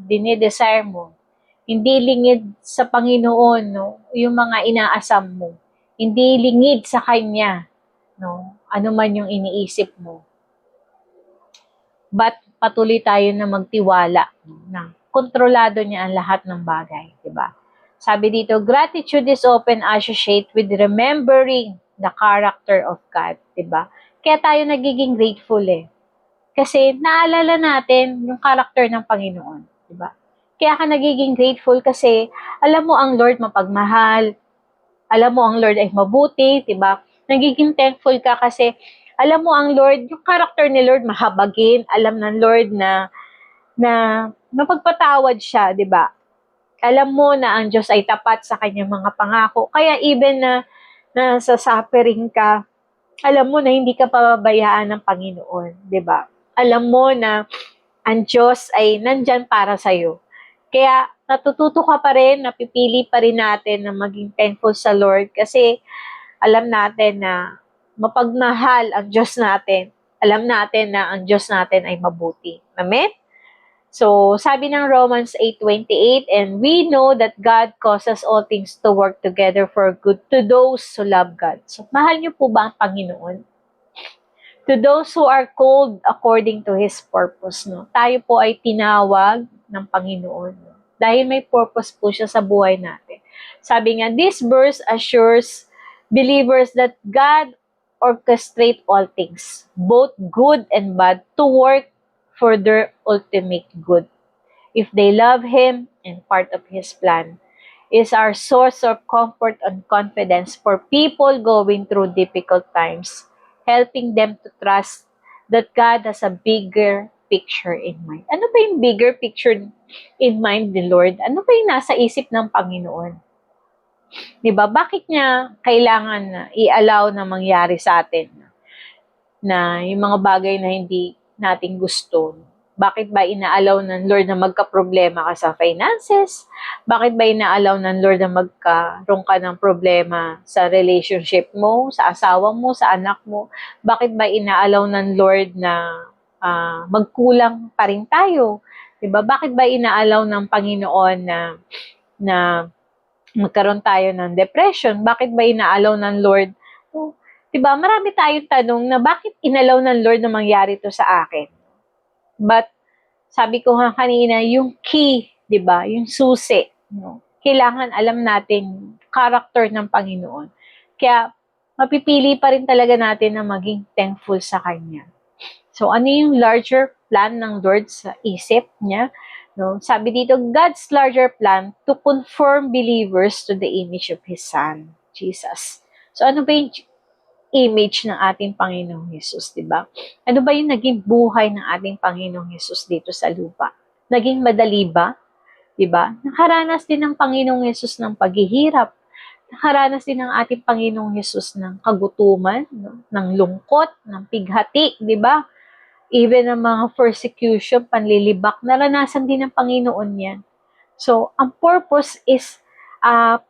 dinidesire mo. Hindi lingid sa Panginoon no, yung mga inaasam mo. Hindi lingid sa Kanya no, ano man yung iniisip mo. But patuloy tayo na magtiwala na kontrolado niya ang lahat ng bagay, di ba? Sabi dito, gratitude is often associated with remembering the character of God, di ba? Kaya tayo nagiging grateful Kasi naalala natin yung character ng Panginoon, di ba? Kaya ka nagiging grateful kasi alam mo ang Lord mapagmahal, alam mo ang Lord ay mabuti, di ba? Nagiging thankful ka kasi alam mo ang Lord, yung character ni Lord mahabagin, alam ng Lord na mapagpatawad siya, di ba? Alam mo na ang Diyos ay tapat sa kanyang mga pangako. Kaya even na sa suffering ka, alam mo na hindi ka pababayaan ng Panginoon, di ba? Alam mo na ang Diyos ay nandyan para sa'yo. Kaya natututo ka pa rin, napipili pa rin natin na maging thankful sa Lord kasi alam natin na mapagmahal ang Diyos natin. Alam natin na ang Diyos natin ay mabuti. Amen? So, sabi ng Romans 8:28, and we know that God causes all things to work together for good to those who love God. So, mahal niyo po ba ang Panginoon? To those who are called according to His purpose. No? Tayo po ay tinawag ng Panginoon. No? Dahil may purpose po siya sa buhay natin. Sabi nga, this verse assures believers that God orchestrate all things, both good and bad, to work for their ultimate good. If they love Him and part of His plan, is our source of comfort and confidence for people going through difficult times, helping them to trust that God has a bigger picture in mind. Ano ba yung bigger picture in mind ni Lord? Ano ba yung nasa isip ng Panginoon? Diba? Bakit niya kailangan na i-allow na mangyari sa atin na yung mga bagay na hindi natin gusto? Bakit ba inaalaw ng Lord na magka-problema ka sa finances? Bakit ba inaalaw ng Lord na magkaroon ka ng problema sa relationship mo, sa asawa mo, sa anak mo? Bakit ba inaalaw ng Lord na magkulang pa rin tayo? Diba? Bakit ba inaalaw ng Panginoon na magkaroon tayo ng depression? Bakit ba inaalaw ng Lord? So, diba? Marami tayong tanong na bakit inalaw ng Lord na mangyari to sa akin? But, sabi ko nga kanina, yung key, di ba? Yung susi. No? Kailangan alam natin character ng Panginoon. Kaya, mapipili pa rin talaga natin na maging thankful sa Kanya. So, ano yung larger plan ng Lord sa isip niya? No? Sabi dito, God's larger plan to conform believers to the image of His Son, Jesus. So, ano ba yung image ng ating Panginoong Hesus, di ba? Ano ba yung naging buhay ng ating Panginoong Hesus dito sa lupa? Naging madali ba? Di ba? Nakaranas din ng Panginoong Hesus ng paghihirap. Nakaranas din ng ating Panginoong Hesus ng kagutuman, no? Ng lungkot, ng pighati, di ba? Even ng mga persecution, panlilibak, naranasan din ng Panginoon yan. So, ang purpose is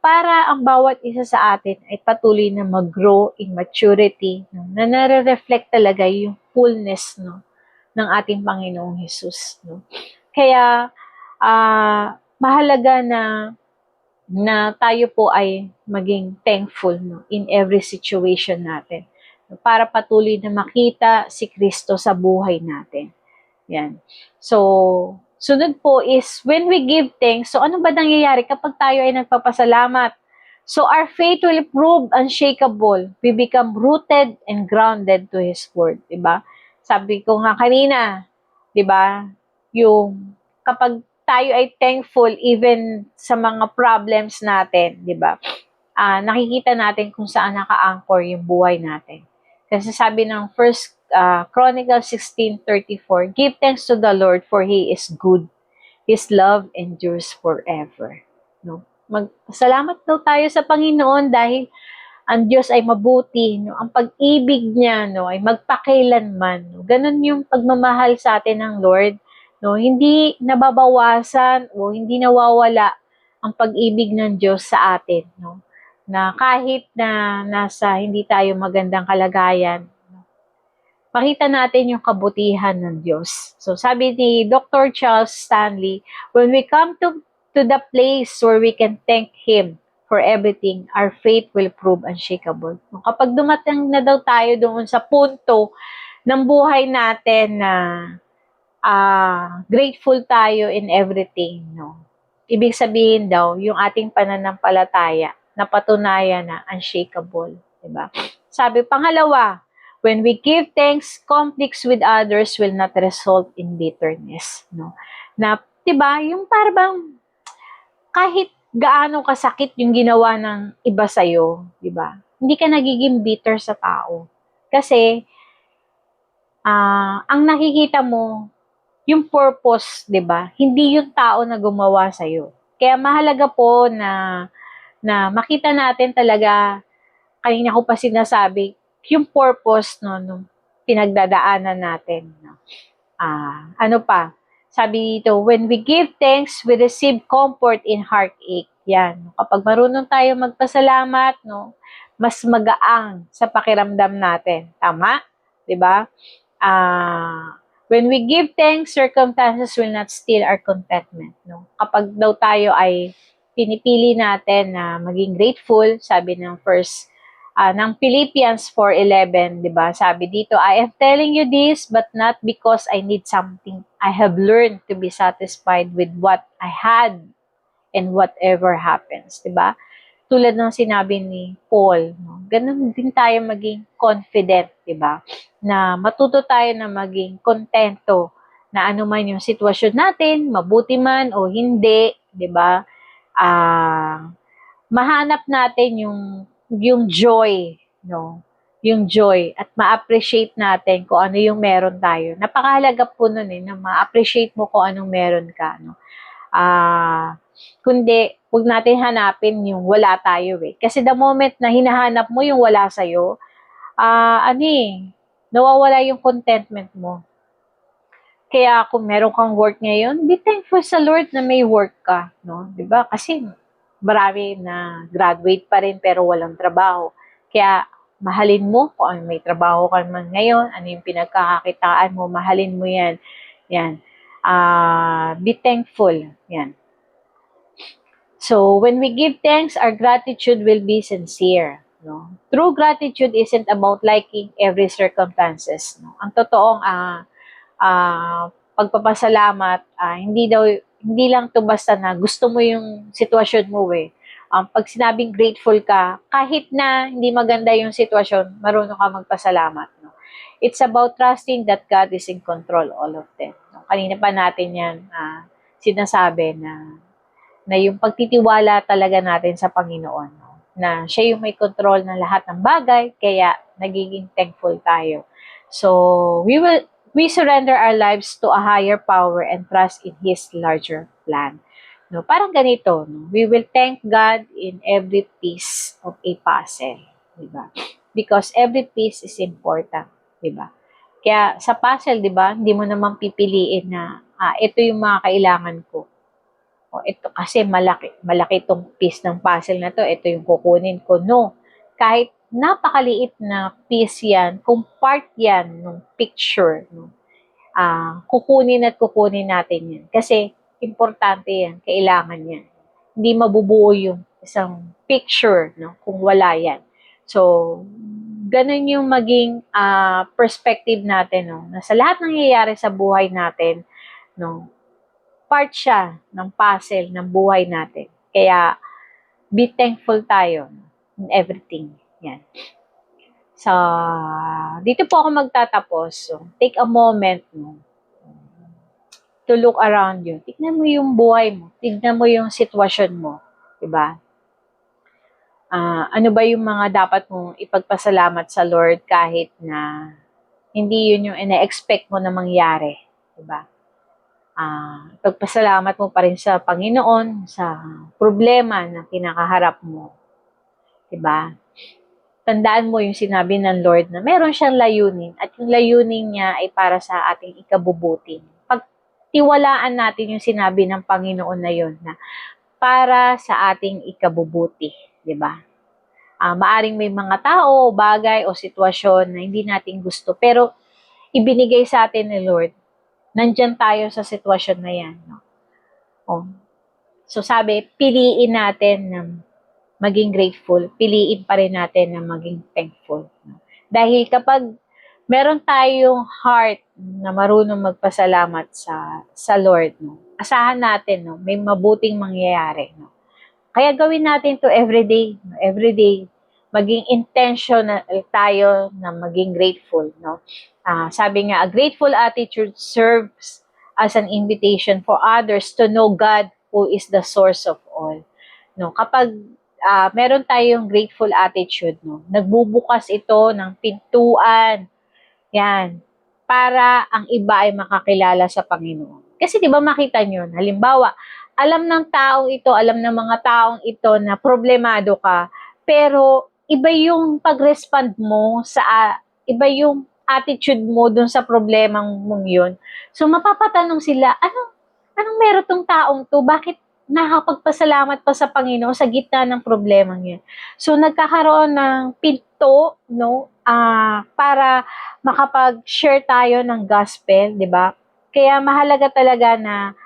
para ang bawat isa sa atin ay patuloy na mag-grow in maturity, no? Na nare-reflect talaga yung fullness no, ng ating Panginoong Hesus. No? Kaya, mahalaga na tayo po ay maging thankful no, in every situation natin. No? Para patuloy na makita si Kristo sa buhay natin. Yan. So, sunod po is, when we give thanks, so ano ba nangyayari kapag tayo ay nagpapasalamat? So, our faith will prove unshakable. We become rooted and grounded to His Word. Diba? Sabi ko nga kanina, diba? Yung kapag tayo ay thankful even sa mga problems natin, diba? Nakikita natin kung saan naka-anchor yung buhay natin. Kasi sabi ng First Chronicles 16:34, give thanks to the Lord for He is good. His love endures forever. No? Magpasalamat daw tayo sa Panginoon dahil ang Diyos ay mabuti, no? Ang pag-ibig niya, no, ay magpakailanman. No? Ganun yung pagmamahal sa atin ng Lord, no? Hindi nababawasan o hindi nawawala ang pag-ibig ng Diyos sa atin, no? Na kahit na nasa hindi tayo magandang kalagayan, makita natin yung kabutihan ng Diyos. So sabi ni Dr. Charles Stanley, when we come to the place where we can thank Him for everything, our faith will prove unshakable. Kapag dumating na daw tayo doon sa punto ng buhay natin na grateful tayo in everything, no? Ibig sabihin daw, yung ating pananampalataya, napatunayan na unshakable. Diba? Sabi, pangalawa, when we give thanks, conflicts with others will not result in bitterness. No? Na, diba, yung parang kahit gaano kasakit yung ginawa ng iba sa'yo, diba? Hindi ka nagiging bitter sa tao. Kasi, ang nakikita mo, yung purpose, 'di ba? Hindi yung tao na gumawa sa iyo. Kaya mahalaga po na makita natin talaga, kanina ko pa sinasabi, yung purpose no nung pinagdadaanan natin, no. Ano pa? Sabi dito, when we give thanks, we receive comfort in heartache. Yan. Kapag marunong tayo magpasalamat, no, mas magaang sa pakiramdam natin. Tama? 'Di ba? When we give thanks, circumstances will not steal our contentment. No? Kapag daw tayo ay pinipili natin na maging grateful, sabi ng ng Philippians 4:11, 'di ba? Sabi dito, I am telling you this, but not because I need something. I have learned to be satisfied with what I had and whatever happens, 'di ba? Tulad ng sinabi ni Paul, no? Ganun din tayo maging confident, di ba? Na matuto tayo na maging kontento na anuman yung sitwasyon natin, mabuti man o hindi, di ba? Mahanap natin yung joy, no? Yung joy at ma-appreciate natin kung ano yung meron tayo. Napakahalaga po nun na ma-appreciate mo kung anong meron ka, no? Kundi, huwag natin hanapin yung wala tayo eh. Kasi the moment na hinahanap mo yung wala sa'yo, nawawala yung contentment mo. Kaya kung meron kang work ngayon, be thankful sa Lord na may work ka, no? 'Di ba? Kasi marami na graduate pa rin pero walang trabaho. Kaya mahalin mo kung ano may trabaho ka man ngayon, ano yung pinagkakakitaan mo, mahalin mo 'yan. Yan. Be thankful. Yan. So, when we give thanks, our gratitude will be sincere. No? True gratitude isn't about liking every circumstances. No? Ang totoong pagpapasalamat, hindi lang to basta na gusto mo yung sitwasyon mo eh. Pag sinabing grateful ka, kahit na hindi maganda yung sitwasyon, marunong ka magpasalamat. No? It's about trusting that God is in control all of them. No? Kanina pa natin yan sinasabi na yung pagtitiwala talaga natin sa Panginoon, no? Na siya yung may control ng lahat ng bagay, kaya nagiging thankful tayo. So, we surrender our lives to a higher power and trust in His larger plan. No, parang ganito, no? We will thank God in every piece of a puzzle, di ba? Because every piece is important, di ba? Kaya sa puzzle, di ba, hindi mo naman pipiliin na ito yung mga kailangan ko. O, ito kasi malaki itong piece ng puzzle na to, ito yung kukunin ko. No, kahit napakaliit na piece yan, kung part yan ng picture, no, kukunin natin yan. Kasi, importante yan, kailangan yan. Hindi mabubuo yung isang picture, no, kung wala yan. So, ganun yung maging perspective natin, no, na sa lahat ng nangyayari sa buhay natin, no, part siya ng puzzle ng buhay natin. Kaya, be thankful tayo in everything. Yan. So, dito po ako magtatapos. So, take a moment to look around you. Tignan mo yung buhay mo. Tignan mo yung sitwasyon mo. Diba? Ano ba yung mga dapat mong ipagpasalamat sa Lord kahit na hindi yun yung ina-expect mo na mangyari. Diba? Pagpasalamat mo pa rin sa Panginoon sa problema na kinakaharap mo. Diba? Tandaan mo yung sinabi ng Lord na meron siyang layunin at yung layunin niya ay para sa ating ikabubuti. Pagtiwalaan natin yung sinabi ng Panginoon na yun na para sa ating ikabubuti. Diba? Maaring may mga tao, bagay o sitwasyon na hindi natin gusto pero ibinigay sa atin ni Lord. Nandyan tayo sa sitwasyon na yan. No? So sabi, piliin natin na maging grateful, piliin pa rin natin na maging thankful. No? Dahil kapag meron tayong heart na marunong magpasalamat sa Lord, no? Asahan natin, no? May mabuting mangyayari. No? Kaya gawin natin to everyday. No? Everyday, maging intentional tayo na maging grateful. No? Sabi nga, a grateful attitude serves as an invitation for others to know God who is the source of all. No, kapag meron tayong grateful attitude, no, nagbubukas ito ng pintuan. Yan, para ang iba ay makakilala sa Panginoon. Kasi 'di ba makita niyo, halimbawa, alam ng taong ito, alam ng mga taong ito na problemado ka, pero iba yung pag-respond mo iba yung attitude mo dun sa problemang mong yun. So, mapapatanong sila, anong meron tong taong to? Bakit nakakapagpasalamat pa sa Panginoon sa gitna ng problemang yun? So, nagkakaroon ng pinto, no? Para makapag-share tayo ng gospel, di ba? Kaya mahalaga talaga na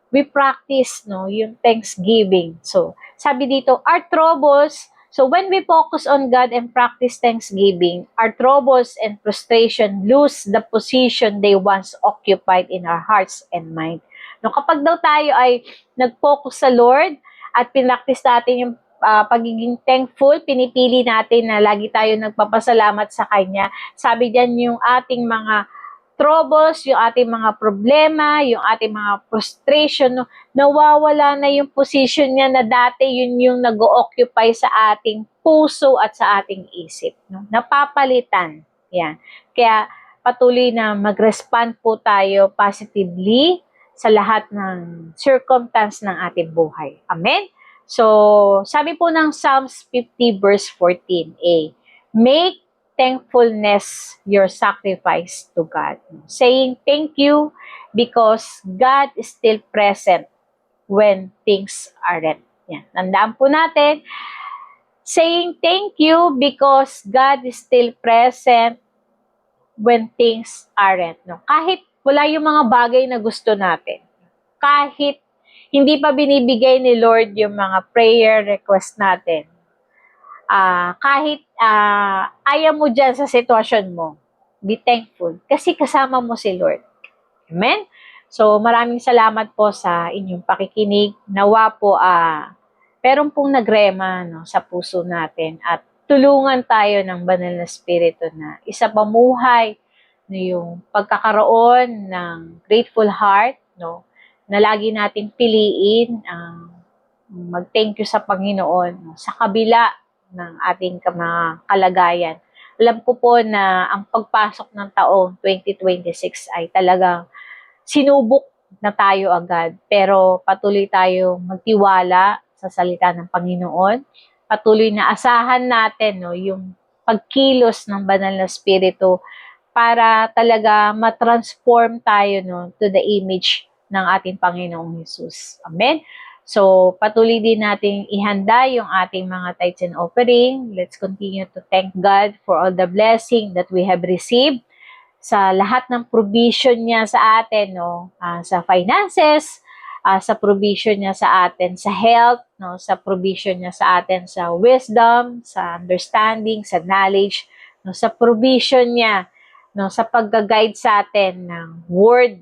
we practice, no, yung thanksgiving. So, sabi dito, our troubles. So when we focus on God and practice thanksgiving, our troubles and frustration lose the position they once occupied in our hearts and mind. No, kapag daw tayo ay nag-focus sa Lord at pinractice natin yung pagiging thankful, pinipili natin na lagi tayo nagpapasalamat sa Kanya. Sabi diyan yung ating mga troubles, yung ating mga problema, yung ating mga frustration, no, nawawala na yung position niya na dati yun yung nag-occupy sa ating puso at sa ating isip. No? Napapalitan. Yan. Kaya patuloy na mag-respond po tayo positively sa lahat ng circumstance ng ating buhay. Amen? So, sabi po ng Psalms 50 verse 14a, make thankfulness your sacrifice to God. Saying thank you because God is still present when things aren't. Yan. Tandaan po natin, saying thank you because God is still present when things aren't. No? Kahit wala yung mga bagay na gusto natin, kahit hindi pa binibigay ni Lord yung mga prayer request natin, kahit ayaw mo dyan sa sitwasyon mo, be thankful kasi kasama mo si Lord. Amen? So, maraming salamat po sa inyong pakikinig. Nawa po, meron pong nagrema, no, sa puso natin at tulungan tayo ng banal na spirito na isa pamuhay, no, yung pagkakaroon ng grateful heart, no, na lagi natin piliin mag-thank you sa Panginoon, no, sa kabila ng ating mga kalagayan. Alam ko po na ang pagpasok ng taong 2026 ay talagang sinubok na tayo agad. Pero patuloy tayo magtiwala sa salita ng Panginoon. Patuloy na asahan natin, no, yung pagkilos ng banal na spirito para talaga matransform tayo, no, to the image ng ating Panginoong Jesus. Amen? So, patuloy din natin ihanda yung ating mga tithes and offering. Let's continue to thank God for all the blessing that we have received sa lahat ng provision niya sa atin, no? Sa finances, sa provision niya sa atin sa health, no? Sa provision niya sa atin sa wisdom, sa understanding, sa knowledge, no? Sa provision niya, no? Sa pag-guide sa atin ng word,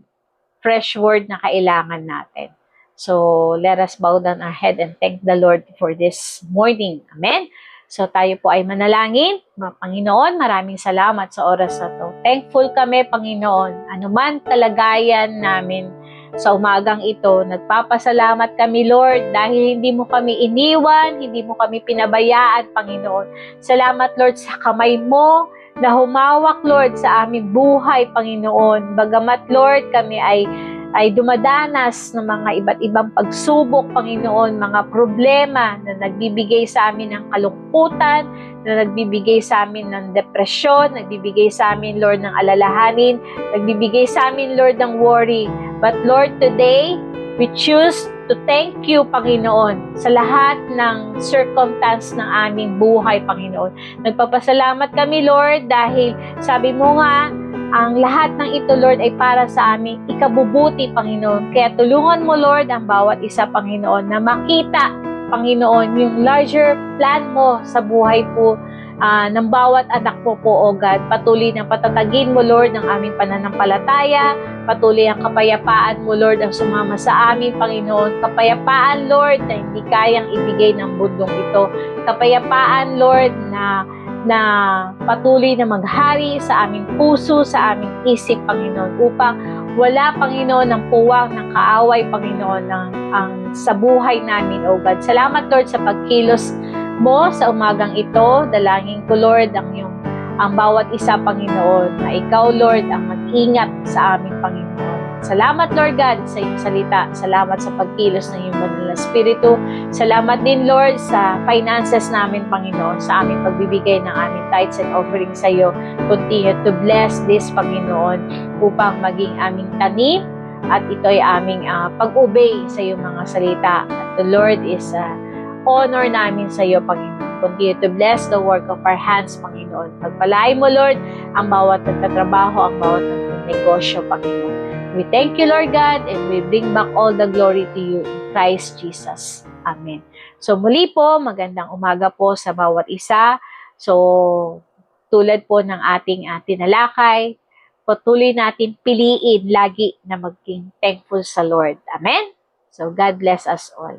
fresh word na kailangan natin. So, let us bow down our head and thank the Lord for this morning. Amen? So, tayo po ay manalangin. Panginoon, maraming salamat sa oras na to. Thankful kami, Panginoon. Anuman kalagayan namin sa umagang ito, nagpapasalamat kami, Lord, dahil hindi mo kami iniwan, hindi mo kami pinabayaan, Panginoon. Salamat, Lord, sa kamay mo na humawak, Lord, sa aming buhay, Panginoon. Bagamat, Lord, kami ay ay dumadanas ng mga iba't ibang pagsubok, Panginoon, mga problema na nagbibigay sa amin ng kalungkutan, na nagbibigay sa amin ng depresyon, nagbibigay sa amin, Lord, ng alalahanin, nagbibigay sa amin, Lord, ng worry. But Lord, today, we choose to thank you, Panginoon, sa lahat ng circumstance ng aming buhay, Panginoon. Nagpapasalamat kami, Lord, dahil sabi mo nga, ang lahat ng ito, Lord, ay para sa aming ikabubuti, Panginoon. Kaya tulungan mo, Lord, ang bawat isa, Panginoon, na makita, Panginoon, yung larger plan mo sa buhay po ng bawat anak mo po, O God. Patuloy na patatagin mo, Lord, ang aming pananampalataya. Patuloy ang kapayapaan mo, Lord, ang sumama sa amin, Panginoon. Kapayapaan, Lord, na hindi kayang ibigay ng mundong ito. Kapayapaan, Lord, na patuloy na maghari sa aming puso, sa aming isip, Panginoon, upang wala, Panginoon, ng puwang, ng kaaway, Panginoon, ang sa buhay namin, O God. Salamat, Lord, sa pagkilos mo sa umagang ito. Dalangin ko, Lord, ang bawat isa, Panginoon, na ikaw, Lord, ang mag-ingat sa aming, Panginoon. Salamat, Lord God, sa iyong salita. Salamat sa pagkilos ng iyong banal na Espiritu. Salamat din, Lord, sa finances namin, Panginoon, sa aming pagbibigay ng aming tithes and offering sa iyo. Continue to bless this, Panginoon, upang maging aming tanim at ito ay aming pag-obey sa iyong mga salita. At the Lord is honor namin sa iyo, Panginoon. Continue to bless the work of our hands, Panginoon. Pagpalain mo, Lord, ang bawat nagtatrabaho, ang bawat negosyo, Panginoon. We thank you, Lord God, and we bring back all the glory to you in Christ Jesus. Amen. So muli po, magandang umaga po sa bawat isa. So tulad po ng ating tinalakay, patuloy natin piliin lagi na maging thankful sa Lord. Amen? So God bless us all.